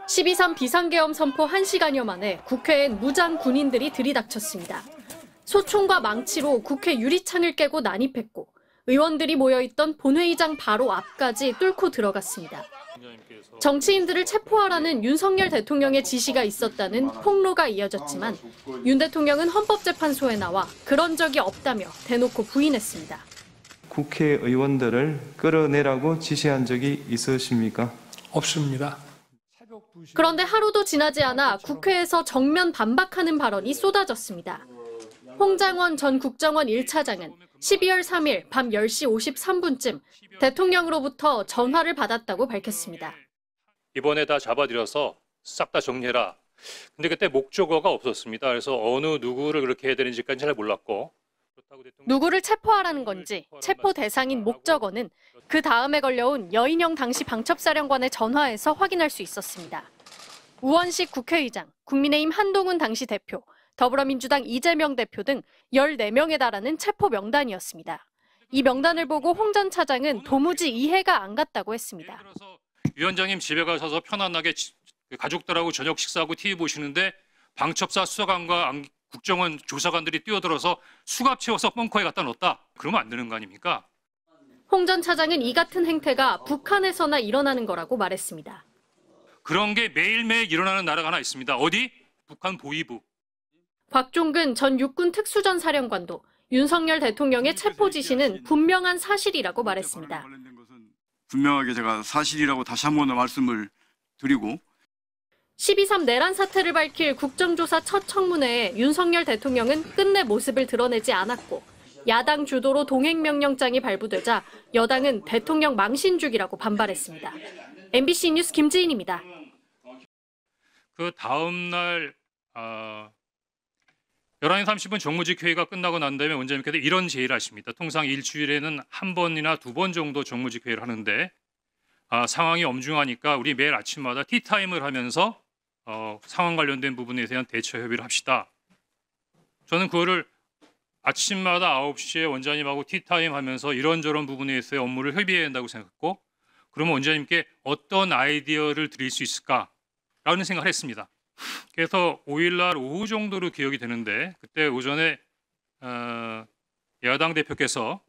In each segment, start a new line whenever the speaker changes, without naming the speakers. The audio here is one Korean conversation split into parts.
12.3 비상계엄 선포 1시간여 만에 국회엔 무장 군인들이 들이닥쳤습니다. 소총과 망치로 국회 유리창을 깨고 난입했고 의원들이 모여있던 본회의장 바로 앞까지 뚫고 들어갔습니다. 정치인들을 체포하라는 윤석열 대통령의 지시가 있었다는 폭로가 이어졌지만 윤 대통령은 헌법재판소에 나와 그런 적이 없다며 대놓고 부인했습니다.
국회의원들을 끌어내라고 지시한 적이 있으십니까?
없습니다.
그런데 하루도 지나지 않아 국회에서 정면 반박하는 발언이 쏟아졌습니다. 홍장원 전 국정원 1차장은 12월 3일 밤 10시 53분쯤 대통령으로부터 전화를 받았다고 밝혔습니다.
이번에 다 잡아들여서 싹 다 정리해라. 근데 그때 목적어가 없었습니다. 그래서 어느 누구를 그렇게 해야 되는지까지 잘 몰랐고.
누구를 체포하라는 건지 체포 대상인 목적어는 그 다음에 걸려온 여인영 당시 방첩사령관의 전화에서 확인할 수 있었습니다. 우원식 국회의장, 국민의힘 한동훈 당시 대표, 더불어민주당 이재명 대표 등 14명에 달하는 체포 명단이었습니다. 이 명단을 보고 홍 전 차장은 도무지 이해가 안 갔다고 했습니다.
위원장님 집에 가셔서 편안하게 가족들하고 저녁 식사하고 TV 보시는데 방첩사 수사관과 국정원 조사관들이 뛰어들어서 수갑 채워서 벙커에 갖다 넣었다. 그러면 안 되는 거 아닙니까?
홍 전 차장은 이 같은 행태가 북한에서나 일어나는 거라고 말했습니다.
그런 게 매일매일 일어나는 나라가 하나 있습니다. 어디? 북한 보위부.
곽종근 전 육군 특수전사령관도 윤석열 대통령의 체포 지시는 분명한 사실이라고 말했습니다.
분명하게 제가 사실이라고 다시 한 번 더 말씀을 드리고
12.3 내란 사태를 밝힐 국정조사 첫 청문회에 윤석열 대통령은 끝내 모습을 드러내지 않았고 야당 주도로 동행명령장이 발부되자 여당은 대통령 망신주기라고 반발했습니다. MBC 뉴스 김지인입니다.
그 다음 날 11시 30분 정무직 회의가 끝나고 난 다음에 원장님께서 이런 제의를 하십니다. 통상 일주일에는 한 번이나 두 번 정도 정무직 회의를 하는데 상황이 엄중하니까 우리 매일 아침마다 티타임을 하면서 상황 관련된 부분에 대한 대처 협의를 합시다. 저는 그거를 아침마다 9시에 원장님하고 티타임 하면서 이런저런 부분에 대해서 업무를 협의해야 한다고 생각했고 그러면 원장님께 어떤 아이디어를 드릴 수 있을까라는 생각을 했습니다. 그래서 5일날 오후 정도로 기억이 되는데 그때 오전에 야당 대표께서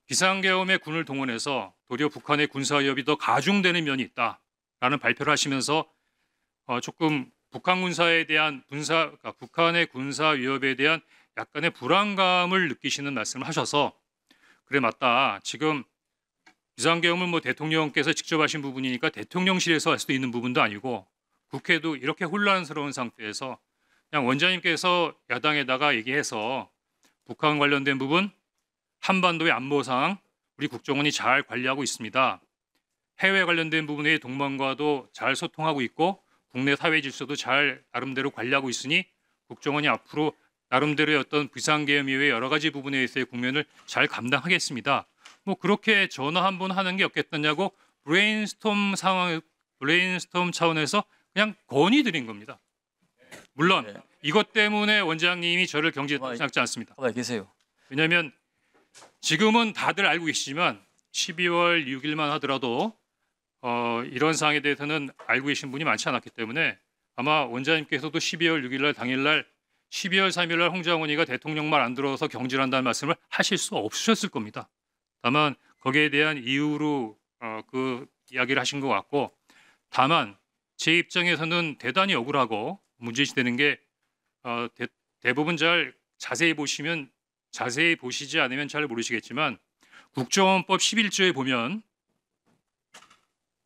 비상계엄에 군을 동원해서 도리어 북한의 군사위협이 더 가중되는 면이 있다라는 발표를 하시면서 조금 북한 군사에 대한 북한의 군사 위협에 대한 약간의 불안감을 느끼시는 말씀을 하셔서 그래 맞다. 지금 비상계엄은 대통령께서 직접 하신 부분이니까 대통령실에서 할 수도 있는 부분도 아니고 국회도 이렇게 혼란스러운 상태에서 그냥 원장님께서 야당에다가 얘기해서 북한 관련된 부분 한반도의 안보 상황 우리 국정원이 잘 관리하고 있습니다. 해외 관련된 부분의 동맹과도 잘 소통하고 있고 국내 사회 질서도 잘 나름대로 관리하고 있으니 국정원이 앞으로 나름대로의 어떤 비상계엄 이외의 여러 가지 부분에 있어서의 국면을 잘 감당하겠습니다. 그렇게 전화 한 번 하는 게 없겠느냐고 브레인스톰 차원에서 그냥 건의드린 겁니다. 물론 이것 때문에 원장님이 저를 경질했다고 생각지 않습니다.
가만히 계세요.
왜냐하면 지금은 다들 알고 계시지만 12월 6일만 하더라도 이런 사항에 대해서는 알고 계신 분이 많지 않았기 때문에 아마 원장님께서도 12월 6일 날 당일날 12월 3일 날 홍장원이가 대통령 말 안 들어서 경질한다는 말씀을 하실 수 없으셨을 겁니다. 다만 거기에 대한 이유로 그 이야기를 하신 것 같고 다만 제 입장에서는 대단히 억울하고 문제시되는 게 대부분 잘 자세히 보시지 않으면 잘 모르시겠지만 국정원법 11조에 보면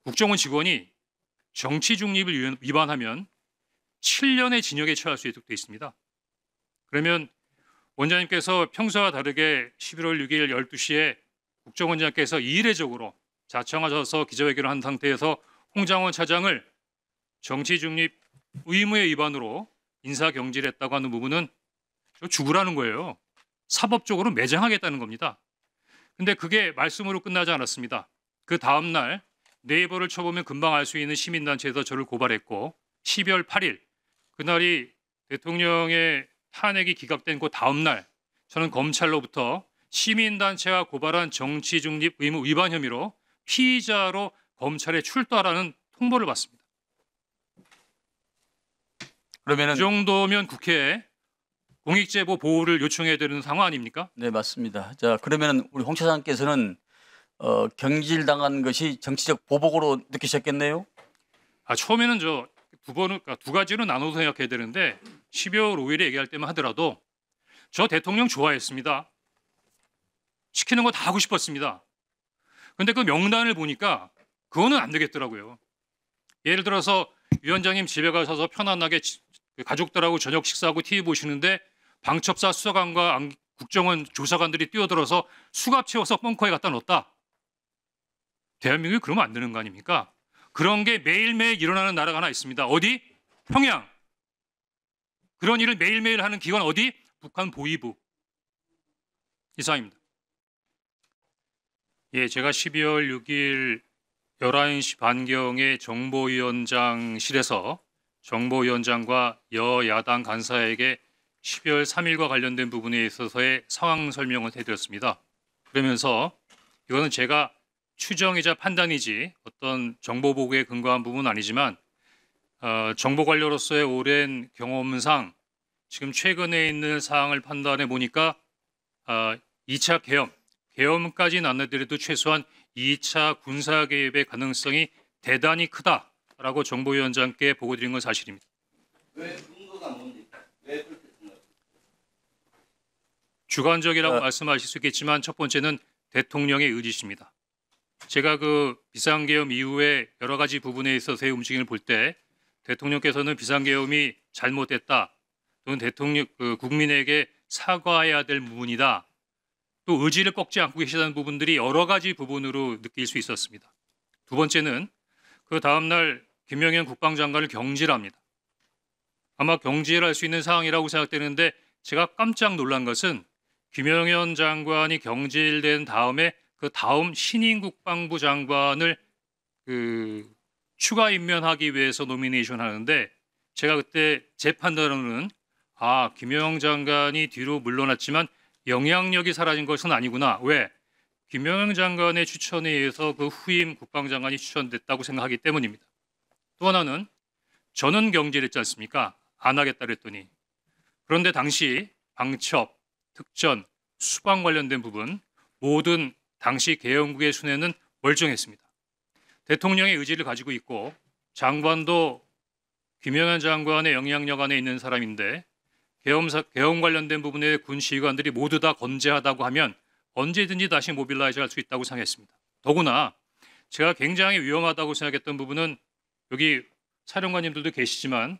국정원 직원이 정치 중립을 위반하면 7년의 징역에 처할 수 있도록 되어 있습니다. 그러면 원장님께서 평소와 다르게 11월 6일 12시에 국정원장께서 이례적으로 자청하셔서 기자회견을 한 상태에서 홍장원 차장을 정치 중립 의무의 위반으로 인사경질했다고 하는 부분은 죽으라는 거예요. 사법적으로 매장하겠다는 겁니다. 근데 그게 말씀으로 끝나지 않았습니다. 그 다음 날 네이버를 쳐보면 금방 알 수 있는 시민단체에서 저를 고발했고 12월 8일 그날이 대통령의 탄핵이 기각된 그 다음 날 저는 검찰로부터 시민단체가 고발한 정치중립 의무 위반 혐의로 피의자로 검찰에 출두하라는 통보를 받습니다.
그러면은
그 정도면 국회에 공익제보 보호를 요청해야 되는 상황 아닙니까?
네, 맞습니다. 자, 그러면은 우리 홍 차장께서는 경질당한 것이 정치적 보복으로 느끼셨겠네요.
처음에는 두 가지로 나눠서 생각해야 되는데 12월 5일에 얘기할 때만 하더라도 저 대통령 좋아했습니다. 시키는 거 다 하고 싶었습니다. 근데 그 명단을 보니까 그거는 안 되겠더라고요. 예를 들어서 위원장님 집에 가셔서 편안하게 가족들하고 저녁 식사하고 TV 보시는데 방첩사 수사관과 국정원 조사관들이 뛰어들어서 수갑 채워서 벙커에 갖다 넣었다. 대한민국이 그러면 안 되는 거 아닙니까? 그런 게 매일매일 일어나는 나라가 하나 있습니다. 어디? 평양. 그런 일을 매일매일 하는 기관 어디? 북한 보위부. 이상입니다. 예, 제가 12월 6일 11시 반경에 정보위원장실에서 정보위원장과 여야당 간사에게 12월 3일과 관련된 부분에 있어서의 상황 설명을 해드렸습니다. 그러면서 이거는 제가 추정이자 판단이지 어떤 정보 보고에 근거한 부분은 아니지만 정보 관료로서의 오랜 경험상 지금 최근에 있는 사항을 판단해 보니까 2차 계엄까지는 안 하더라도 최소한 2차 군사 개입의 가능성이 대단히 크다라고 정보위원장께 보고드린 건 사실입니다.
왜 근거가 뭡니까? 왜 그렇게 생각합니까?
주관적이라고 말씀하실 수 있겠지만 첫 번째는 대통령의 의지십니다. 제가 그 비상계엄 이후에 여러 가지 부분에 있어서의 움직임을 볼 때 대통령께서는 비상계엄이 잘못됐다 또는 국민에게 사과해야 될 부분이다 또 의지를 꺾지 않고 계시다는 부분들이 여러 가지 부분으로 느낄 수 있었습니다. 두 번째는 그 다음날 김영현 국방장관을 경질합니다. 아마 경질할 수 있는 상황이라고 생각되는데 제가 깜짝 놀란 것은 김영현 장관이 경질된 다음에 그 다음 신임 국방부 장관을 추가 임명하기 위해서 노미네이션 하는데 제가 그때 제 판단으로는 김영현 장관이 뒤로 물러났지만 영향력이 사라진 것은 아니구나. 왜? 김영현 장관의 추천에 의해서 그 후임 국방장관이 추천됐다고 생각하기 때문입니다. 또 하나는 저는 경질했지 않습니까? 안 하겠다 그랬더니. 그런데 당시 방첩, 특전, 수방 관련된 부분 모든 당시 계엄국의 순회는 멀쩡했습니다. 대통령의 의지를 가지고 있고 장관도 김영현 장관의 영향력 안에 있는 사람인데 계엄 관련된 부분에 군 지휘관들이 모두 다 건재하다고 하면 언제든지 다시 모빌라이즈 할 수 있다고 생각했습니다. 더구나 제가 굉장히 위험하다고 생각했던 부분은 여기 사령관님들도 계시지만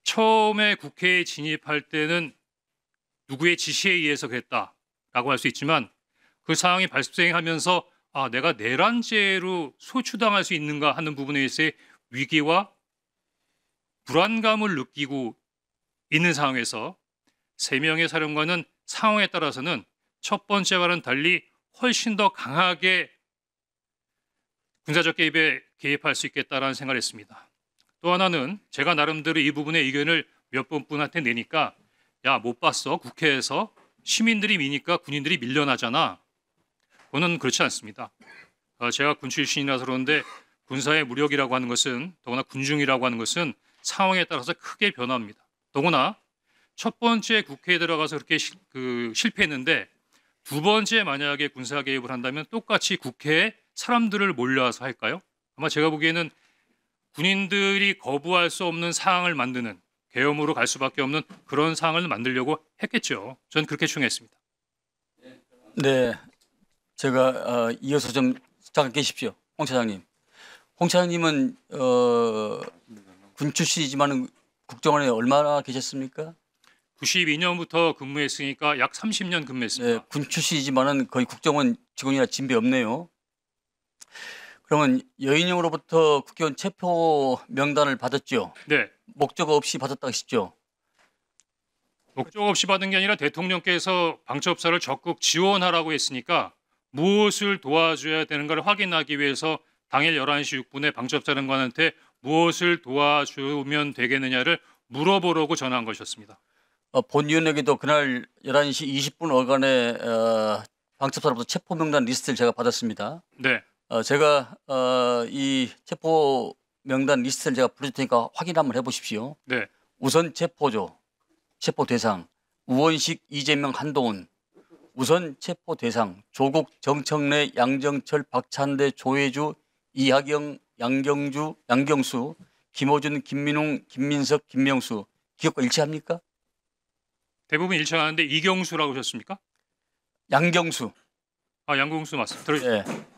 처음에 국회에 진입할 때는 누구의 지시에 의해서 그랬다라고 할 수 있지만 그 상황이 발생하면서 내가 내란죄로 소추당할 수 있는가 하는 부분에 있어서의 위기와 불안감을 느끼고 있는 상황에서 3명의 사령관은 상황에 따라서는 첫 번째와는 달리 훨씬 더 강하게 군사적 개입에 개입할 수 있겠다라는 생각을 했습니다. 또 하나는 제가 나름대로 이 부분의 의견을 몇 분한테 내니까 못 봤어? 국회에서 시민들이 미니까 군인들이 밀려나잖아. 그거는 그렇지 않습니다. 제가 군 출신이라서 그런데 군사의 무력이라고 하는 것은 더구나 군중이라고 하는 것은 상황에 따라서 크게 변합니다. 더구나 첫 번째 국회에 들어가서 그렇게 실패했는데 두 번째 만약에 군사 개입을 한다면 똑같이 국회에 사람들을 몰려와서 할까요? 아마 제가 보기에는 군인들이 거부할 수 없는 상황을 만드는 계엄으로 갈 수밖에 없는 그런 상황을 만들려고 했겠죠. 저는 그렇게 추정했습니다.
네, 제가 이어서 좀 잠깐 계십시오. 홍 차장님. 홍 차장님은 군 출신이지만 국정원에 얼마나 계셨습니까?
92년부터 근무했으니까 약 30년 근무했습니다.
네, 군 출신이지만은 거의 국정원 직원이나 진배 없네요. 그러면 여인영으로부터 국회의원 체포 명단을 받았죠?
네.
목적 없이 받았다 하시죠?
목적 없이 받은 게 아니라 대통령께서 방첩사를 적극 지원하라고 했으니까 무엇을 도와줘야 되는가를 확인하기 위해서 당일 11시 6분에 방첩사령관한테 무엇을 도와주면 되겠느냐를 물어보려고 전화한 것이었습니다.
본위원에게도 그날 11시 20분 어간에 방첩사로부터 체포 명단 리스트를 제가 받았습니다.
네.
제가 이 체포 명단 리스트를 제가 부를 테니까 확인 한번 해보십시오.
네.
우선 체포조, 체포 대상, 우원식, 이재명, 한동훈, 우선 체포 대상, 조국, 정청래, 양정철, 박찬대, 조혜주, 이하경, 양경수, 김호준, 김민웅, 김민석, 김명수 기억과 일치합니까?
대부분 일치하는데 이경수라고 하셨습니까?
양경수.
아, 양경수 맞습니다.
예.